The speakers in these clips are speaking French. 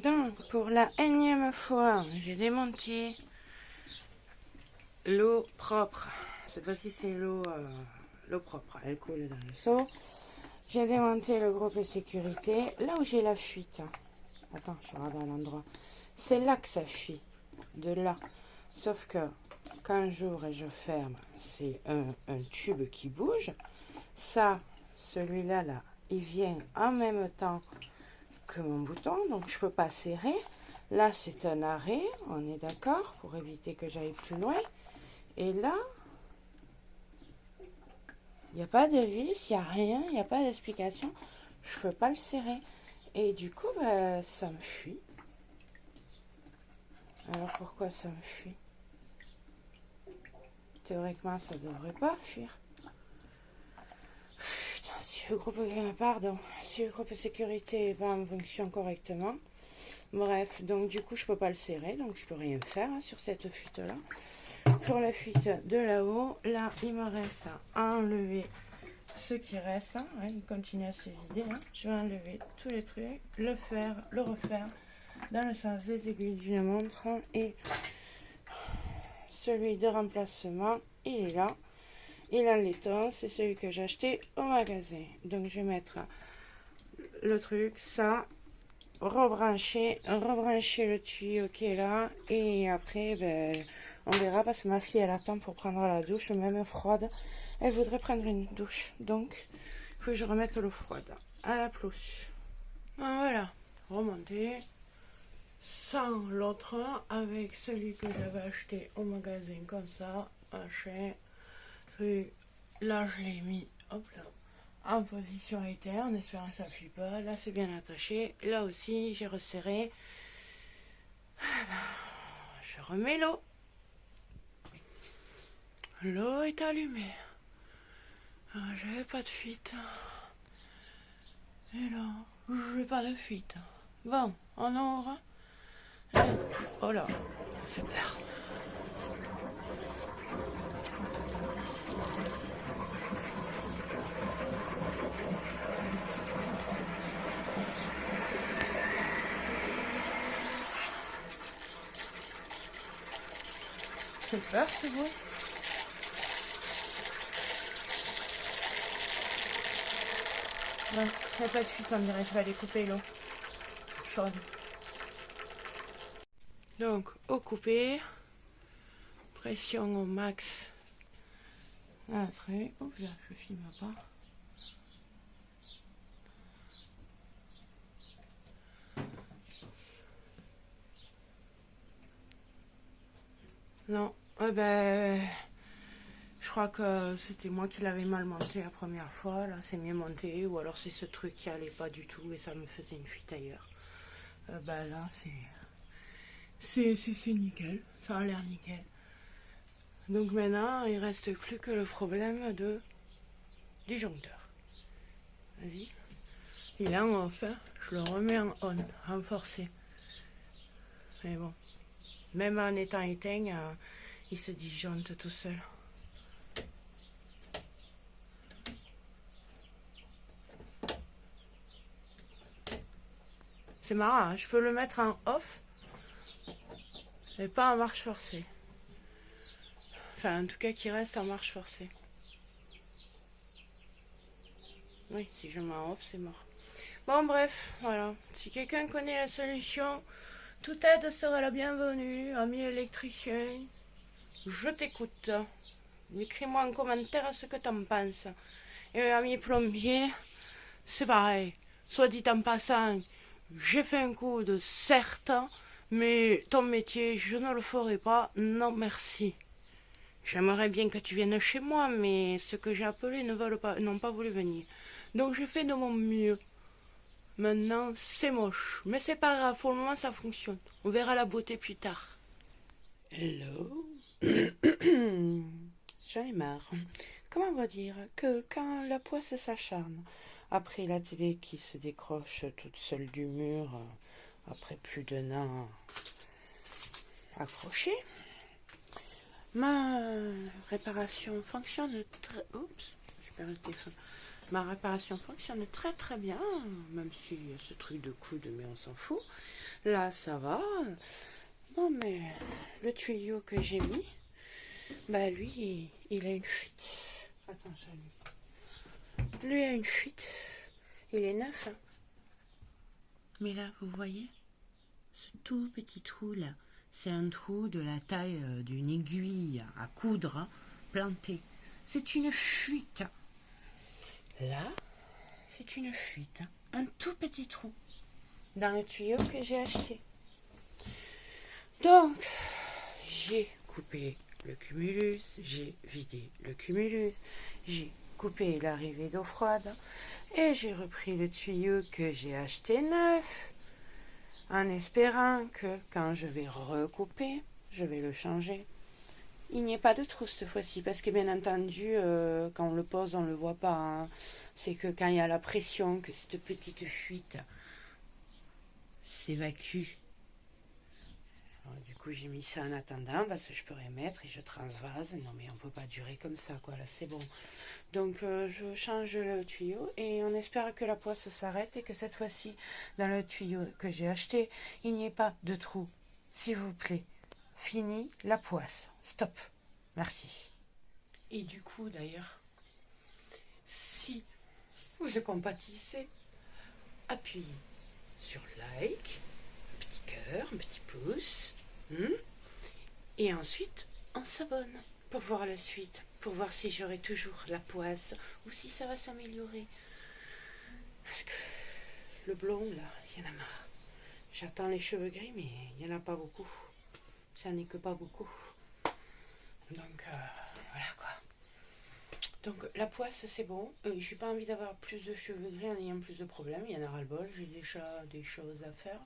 Donc, pour la énième fois, j'ai démonté l'eau propre. Cette fois-ci, c'est l'eau propre. Elle coule dans le seau. J'ai démonté le groupe de sécurité. Là où j'ai la fuite. Attends, je regarde à l'endroit. C'est là que ça fuit. De là. Sauf que quand j'ouvre et je ferme, c'est un tube qui bouge. Ça, celui-là, là, il vient en même temps que mon bouton, donc je peux pas serrer. Là, c'est un arrêt, on est d'accord, pour éviter que j'aille plus loin. Et là, il n'y a pas de vis, il n'y a rien, il n'y a pas d'explication. Je peux pas le serrer. Et du coup, bah, ça me fuit. Alors pourquoi ça me fuit? Théoriquement, ça devrait pas fuir. Putain, si le groupe, pardon, si le groupe de sécurité n'est pas en fonction correctement. Bref, donc du coup, je peux pas le serrer, donc je peux rien faire sur cette fuite-là. Pour la fuite de là-haut, là, il me reste à enlever ce qui reste. Il continue à se vider. Je vais enlever tous les trucs, le faire, le refaire dans le sens des aiguilles d'une montre. Et celui de remplacement, il est là. Il en laiton, c'est celui que j'ai acheté au magasin. Donc je vais mettre le truc, ça, rebrancher le tuyau qui est là. Et après, ben, on verra parce que ma fille, elle attend pour prendre la douche, même froide. Elle voudrait prendre une douche. Donc, il faut que je remette l'eau froide à la plus. Voilà, remonter sans l'autre avec celui que j'avais acheté au magasin comme ça, machin. Là, je l'ai mis, hop là, en position éther, en espérant que ça ne fuit pas. Là, c'est bien attaché. Là aussi, j'ai resserré. Je remets l'eau. L'eau est allumée. J'avais pas de fuite. Et là, j'ai pas de fuite. Bon, on ouvre. Oh là, ça fait peur. C'est peur ce bruit. Bon, il n'y a pas de fuite, on dirait. Je vais aller couper l'eau chaude. Donc, eau coupée. Pression au max. Après, oups là, je filme pas. Non, je crois que c'était moi qui l'avais mal monté la première fois. Là, c'est mieux monté. Ou alors c'est ce truc qui allait pas du tout et ça me faisait une fuite ailleurs. Là, c'est nickel. Ça a l'air nickel. Donc maintenant, il reste plus que le problème de disjoncteur. Vas-y. Il est en off. Je le remets en on, en forcé. Mais bon. Même en étant éteint, il se disjoncte tout seul. C'est marrant, je peux le mettre en off, mais pas en marche forcée. Enfin, en tout cas, qu'il reste en marche forcée. Oui, si je mets en off, c'est mort. Bon, bref, voilà. Si quelqu'un connaît la solution, toute aide sera la bienvenue. Ami électricien, je t'écoute. Écris-moi en commentaire ce que t'en penses. Et ami plombier, c'est pareil. Soit dit en passant, j'ai fait un coup de certes, mais ton métier, je ne le ferai pas. Non, merci. J'aimerais bien que tu viennes chez moi, mais ceux que j'ai appelés n'ont pas voulu venir. Donc j'ai fait de mon mieux. Maintenant, c'est moche, mais c'est pas grave, pour le moment ça fonctionne. On verra la beauté plus tard. Hello. J'en ai marre. Comment on va dire que quand la poisse s'acharne, après la télé qui se décroche toute seule du mur, après plus d'un an accrochée, ma réparation fonctionne très... Oups, je perds le téléphone. Ma réparation fonctionne très très bien, même si ce truc de coude, mais on s'en fout. Là, ça va. Bon, mais le tuyau que j'ai mis, bah lui, il a une fuite. Attends, lui a une fuite. Il est neuf. Hein. Mais là, vous voyez, ce tout petit trou là, c'est un trou de la taille d'une aiguille à coudre hein, plantée. C'est une fuite. Là, c'est une fuite. Hein. Un tout petit trou dans le tuyau que j'ai acheté. Donc, j'ai coupé le cumulus, j'ai vidé le cumulus, j'ai coupé l'arrivée d'eau froide et j'ai repris le tuyau que j'ai acheté neuf en espérant que quand je vais recouper, je vais le changer. Il n'y a pas de trou cette fois-ci parce que bien entendu, quand on le pose, on ne le voit pas. Hein. C'est que quand il y a la pression, que cette petite fuite s'évacue. Alors, du coup, j'ai mis ça en attendant parce que je peux remettre et je transvase. Non, mais on ne peut pas durer comme ça, quoi. Là, c'est bon. Donc, je change le tuyau et on espère que la poisse s'arrête et que cette fois-ci, dans le tuyau que j'ai acheté, il n'y ait pas de trou. S'il vous plaît, fini la poisse. Stop. Merci. Et du coup, d'ailleurs, si vous compatissez, appuyez sur like, un petit cœur, un petit pouce. Et ensuite, on s'abonne pour voir la suite, pour voir si j'aurai toujours la poisse ou si ça va s'améliorer. Parce que le blond, là, il y en a marre. J'attends les cheveux gris, mais il n'y en a pas beaucoup. Ça n'est que pas beaucoup. Donc, voilà quoi. Donc, la poisse, c'est bon. Je n'ai pas envie d'avoir plus de cheveux gris en ayant plus de problèmes. Il y en a ras-le-bol. J'ai déjà des choses à faire.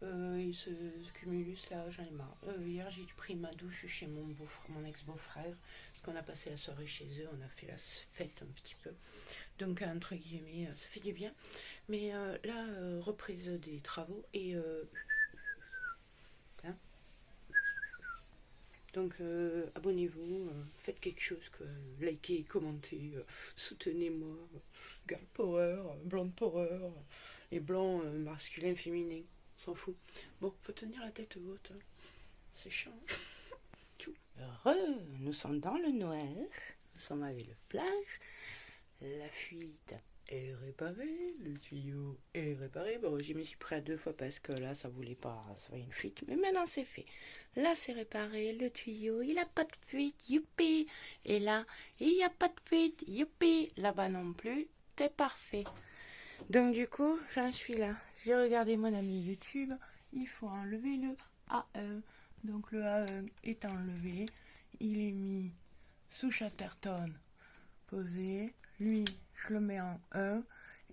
Et ce cumulus là, j'en ai marre. Hier, j'ai pris ma douche chez mon ex-beau-frère. Parce qu'on a passé la soirée chez eux. On a fait la fête un petit peu. Donc, entre guillemets, ça fait du bien. Mais là, reprise des travaux. Et... hein. Donc, abonnez-vous, faites quelque chose, likez, commentez, soutenez-moi, girl power, blonde power, les blancs masculins, féminins, on s'en fout. Bon, faut tenir la tête haute, hein. C'est chiant. Heureux, nous sommes dans le noir, nous sommes avec le flash, la fuite est réparée, le tuyau est réparé. Bon, j'y me suis pris à 2 fois parce que là, ça voulait pas, ça va une fuite, mais maintenant c'est fait. Là, c'est réparé, le tuyau, il n'a pas de fuite, youpi. Et là, il n'y a pas de fuite, youpi. Là-bas non plus, c'est parfait. Donc du coup, j'en suis là. J'ai regardé mon ami YouTube, il faut enlever le A1. Donc le A1 est enlevé, il est mis sous Chatterton, posé. Lui, je le mets en 1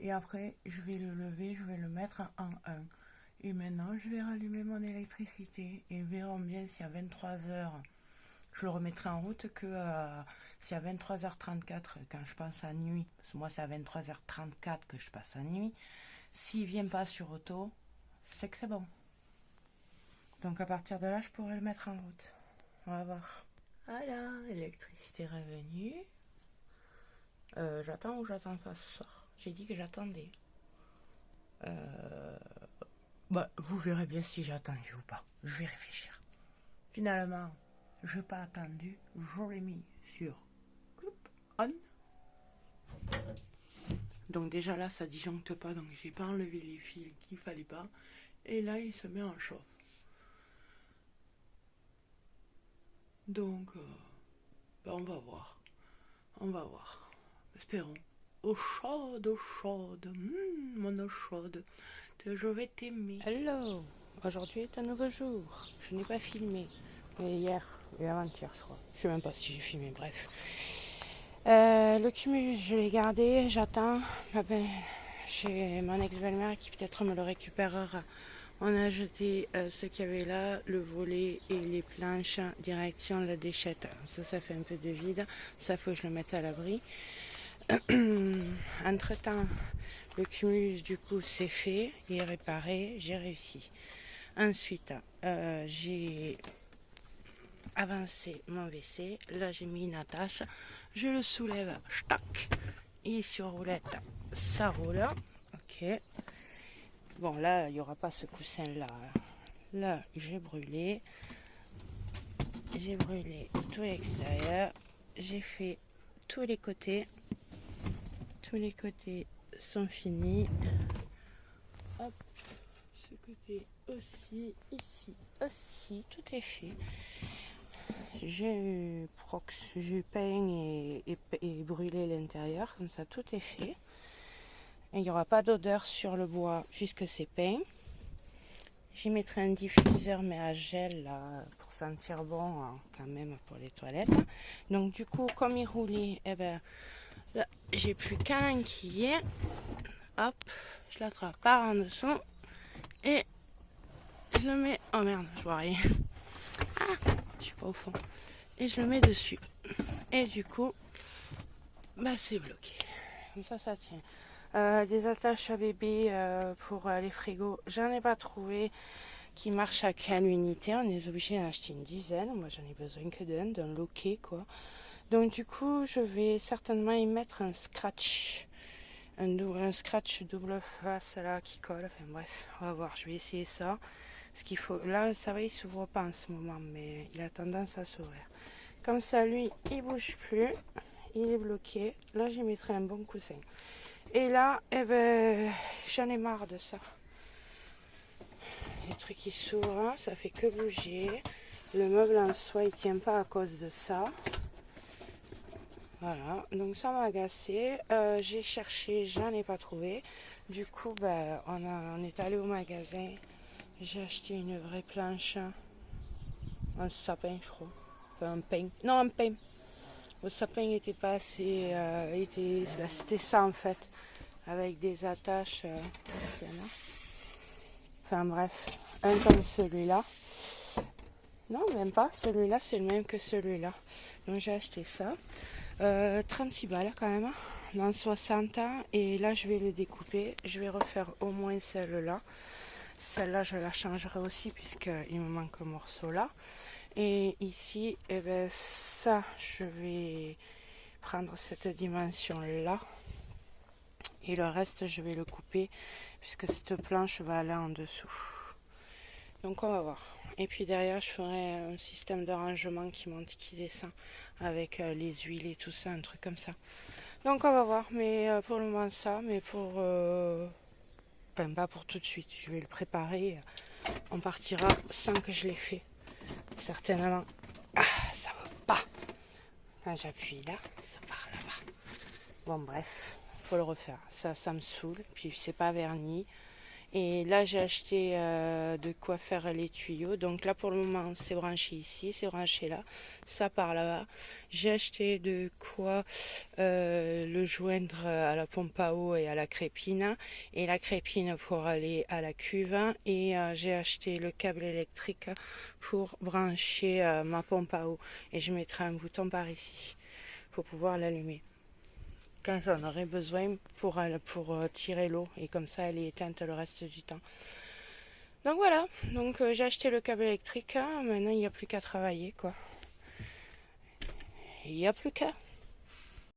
et après, je vais le lever, je vais le mettre en 1. Et maintenant, je vais rallumer mon électricité et verrons bien si à 23h, je le remettrai en route que si à 23h34, quand je passe à nuit, parce que moi c'est à 23h34 que je passe à nuit, s'il ne vient pas sur auto, c'est que c'est bon. Donc à partir de là, je pourrai le mettre en route. On va voir. Voilà, l'électricité est revenue. J'attends ou j'attends pas ce soir? J'ai dit que j'attendais. Bah, vous verrez bien si j'ai attendu ou pas. Je vais réfléchir. Finalement, je n'ai pas attendu. Je l'ai mis sur on. Donc déjà là, ça disjoncte pas. Donc j'ai pas enlevé les fils qu'il fallait pas. Et là, il se met en chauffe. Donc, bah, on va voir. On va voir. Espérons. Eau chaude, mon eau chaude. Je vais t'aimer. Hello. Aujourd'hui est un nouveau jour. Je n'ai pas filmé. Mais hier et avant-hier, je crois. Je sais même pas si j'ai filmé, bref. Le cumulus, je l'ai gardé. J'attends. J'ai mon ex-belle-mère qui peut-être me le récupérera. On a jeté ce qu'il y avait là, le volet et les planches, direction la déchette. Ça fait un peu de vide. Ça, faut que je le mette à l'abri. Entre-temps, le cumulus, du coup, c'est fait. Il est réparé. J'ai réussi. Ensuite, j'ai avancé mon WC. Là, j'ai mis une attache. Je le soulève. Tac. Et sur roulette, ça roule. Ok. Bon, là, il n'y aura pas ce coussin-là. Là, j'ai brûlé. J'ai brûlé tout l'extérieur. J'ai fait tous les côtés. Tous les côtés sont finis. Hop, ce côté aussi, ici aussi, tout est fait. J'ai peint et brûlé l'intérieur, comme ça tout est fait. Et il n'y aura pas d'odeur sur le bois puisque c'est peint. J'y mettrai un diffuseur mais à gel là, pour sentir bon quand même pour les toilettes. Donc du coup, comme il roulait, eh ben, là, j'ai plus qu'à l'enquiller. Hop, je l'attrape par en dessous et je le mets. Oh merde, je vois rien. Ah, je suis pas au fond. Et je le mets dessus. Et du coup, bah c'est bloqué. Comme ça tient. Des attaches à bébé pour les frigos, j'en ai pas trouvé qui marche à quelle unité. On est obligé d'en acheter une dizaine. Moi, j'en ai besoin que d'un loquet quoi. Donc du coup, je vais certainement y mettre un scratch. Un scratch double face là qui colle. Enfin bref, on va voir. Je vais essayer ça. Ce qu'il faut. Là, ça va, il s'ouvre pas en ce moment, mais il a tendance à s'ouvrir. Comme ça, lui, il bouge plus. Il est bloqué. Là, j'y mettrai un bon coussin. Et là, eh ben, j'en ai marre de ça. Les trucs qui s'ouvrent, ça fait que bouger. Le meuble en soi, il tient pas à cause de ça. Voilà, donc ça m'a agacé. J'ai cherché, j'en ai pas trouvé. Du coup, ben, on est allé au magasin. J'ai acheté une vraie planche. Un sapin, je crois. Enfin, un pain. Non, un pain. Le sapin n'était pas assez. C'était ça en fait. Avec des attaches. Enfin bref. Un comme celui-là. Non, même pas. Celui-là, c'est le même que celui-là. Donc j'ai acheté ça. 36 balles quand même. Dans 60. Et là, je vais le découper. Je vais refaire au moins celle-là. Celle-là, je la changerai aussi puisqu'il me manque un morceau là. Et ici, eh ben, ça, je vais prendre cette dimension-là. Et le reste, je vais le couper puisque cette planche va aller en dessous. Donc, on va voir. Et puis derrière, je ferai un système de rangement qui monte, qui descend avec les huiles et tout ça, un truc comme ça. Donc, on va voir. Mais pour le moment, ça. Mais pour... Enfin, pas pour tout de suite. Je vais le préparer. On partira sans que je l'ai fait. Certainement. Ah, ça va pas. Quand j'appuie là, ça part là-bas. Bon, bref, faut le refaire. Ça me saoule. Puis c'est pas verni. Et là, j'ai acheté de quoi faire les tuyaux. Donc là, pour le moment, c'est branché ici, c'est branché là. Ça part là-bas. J'ai acheté de quoi le joindre à la pompe à eau et à la crépine. Et la crépine pour aller à la cuve. Et j'ai acheté le câble électrique pour brancher ma pompe à eau. Et je mettrai un bouton par ici pour pouvoir l'allumer quand j'en aurai besoin pour tirer l'eau, et comme ça elle est éteinte le reste du temps. Donc voilà, donc j'ai acheté le câble électrique, maintenant il n'y a plus qu'à travailler quoi. Il n'y a plus qu'à.